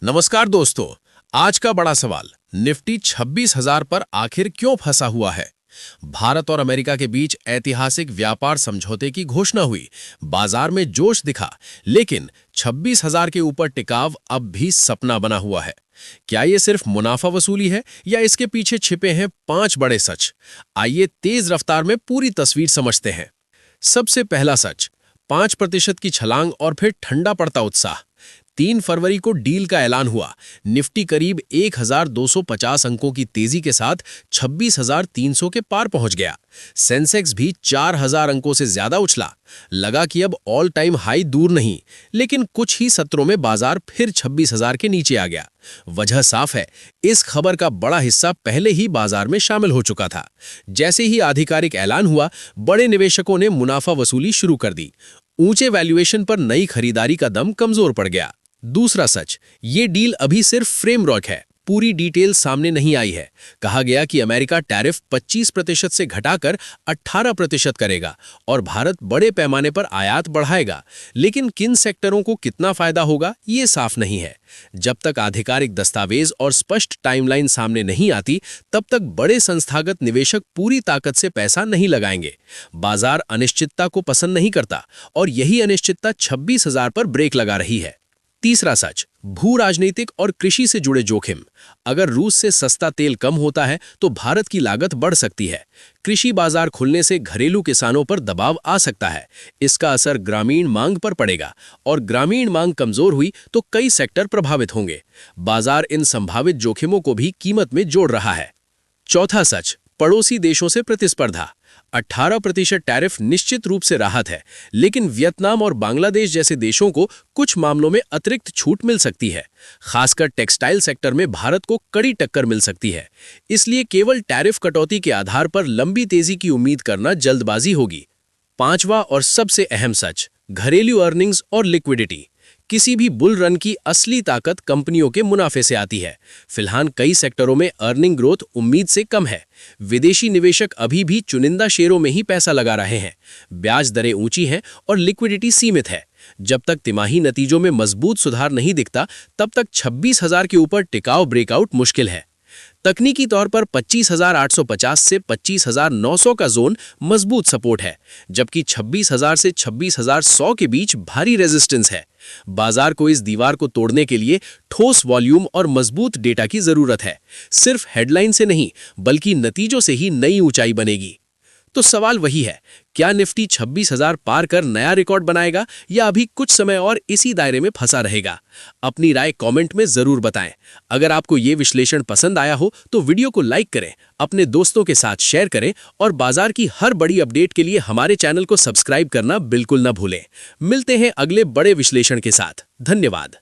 नमस्कार दोस्तों। आज का बड़ा सवाल, निफ्टी 26,000 पर आखिर क्यों फंसा हुआ है। भारत और अमेरिका के बीच ऐतिहासिक व्यापार समझौते की घोषणा हुई, बाजार में जोश दिखा, लेकिन 26,000 के ऊपर टिकाव अब भी सपना बना हुआ है। क्या ये सिर्फ मुनाफा वसूली है या इसके पीछे छिपे हैं 5 बड़े सच। आइए तेज रफ्तार में पूरी तस्वीर समझते हैं। सबसे पहला सच, 5% की छलांग और फिर ठंडा पड़ता उत्साह। 3 फरवरी को डील का ऐलान हुआ। निफ्टी करीब 1,250 अंकों की तेजी के साथ 26,300 के पार पहुंच गया। सेंसेक्स भी 4,000 अंकों से ज्यादा उछला। लगा कि अब ऑल टाइम हाई दूर नहीं, लेकिन कुछ ही सत्रों में बाजार फिर 26,000 के नीचे आ गया। वजह साफ है, इस खबर का बड़ा हिस्सा पहले ही बाजार में शामिल हो चुका था। जैसे ही आधिकारिक ऐलान हुआ, बड़े निवेशकों ने मुनाफा वसूली शुरू कर दी। ऊंचे वैल्यूएशन पर नई खरीदारी का दम कमजोर पड़ गया। दूसरा सच, ये डील अभी सिर्फ फ्रेमवर्क है, पूरी डिटेल सामने नहीं आई है। कहा गया कि अमेरिका टैरिफ 25% से घटाकर 18% करेगा और भारत बड़े पैमाने पर आयात बढ़ाएगा, लेकिन किन सेक्टरों को कितना फायदा होगा ये साफ नहीं है। जब तक आधिकारिक दस्तावेज और स्पष्ट टाइमलाइन सामने नहीं आती, तब तक बड़े संस्थागत निवेशक पूरी ताकत से पैसा नहीं लगाएंगे। बाजार अनिश्चितता को पसंद नहीं करता और यही अनिश्चितता 26,000 पर ब्रेक लगा रही है। तीसरा सच, भू राजनीतिक और कृषि से जुड़े जोखिम। अगर रूस से सस्ता तेल कम होता है तो भारत की लागत बढ़ सकती है। कृषि बाजार खुलने से घरेलू किसानों पर दबाव आ सकता है। इसका असर ग्रामीण मांग पर पड़ेगा और ग्रामीण मांग कमजोर हुई तो कई सेक्टर प्रभावित होंगे। बाजार इन संभावित जोखिमों को भी कीमत में जोड़ रहा है। चौथा सच, पड़ोसी देशों से प्रतिस्पर्धा। 18% टैरिफ निश्चित रूप से राहत है, लेकिन वियतनाम और बांग्लादेश जैसे देशों को कुछ मामलों में अतिरिक्त छूट मिल सकती है। खासकर टेक्सटाइल सेक्टर में भारत को कड़ी टक्कर मिल सकती है। इसलिए केवल टैरिफ कटौती के आधार पर लंबी तेजी की उम्मीद करना जल्दबाजी होगी। पांचवा और सबसे अहम सच, घरेलू अर्निंग्स और लिक्विडिटी। किसी भी बुल रन की असली ताकत कंपनियों के मुनाफे से आती है। फिलहाल कई सेक्टरों में अर्निंग ग्रोथ उम्मीद से कम है। विदेशी निवेशक अभी भी चुनिंदा शेयरों में ही पैसा लगा रहे हैं। ब्याज दरें ऊंची हैं और लिक्विडिटी सीमित है। जब तक तिमाही नतीजों में मजबूत सुधार नहीं दिखता, तब तक 26,000 के ऊपर टिकाऊ ब्रेकआउट मुश्किल है। तकनीकी तौर पर 25,850 से 25,900 का जोन मजबूत सपोर्ट है, जबकि 26,000 से 26,100 के बीच भारी रेजिस्टेंस है। बाजार को इस दीवार को तोड़ने के लिए ठोस वॉल्यूम और मजबूत डेटा की जरूरत है। सिर्फ हेडलाइन से नहीं, बल्कि नतीजों से ही नई ऊंचाई बनेगी। तो सवाल वही है, क्या निफ्टी 26,000 पार कर नया रिकॉर्ड बनाएगा या अभी कुछ समय और इसी दायरे में फंसा रहेगा? अपनी राय कमेंट में जरूर बताएं। अगर आपको ये विश्लेषण पसंद आया हो तो वीडियो को लाइक करें, अपने दोस्तों के साथ शेयर करें और बाजार की हर बड़ी अपडेट के लिए हमारे चैनल को सब्सक्राइब करना बिल्कुल न भूलें। मिलते हैं अगले बड़े विश्लेषण के साथ। धन्यवाद।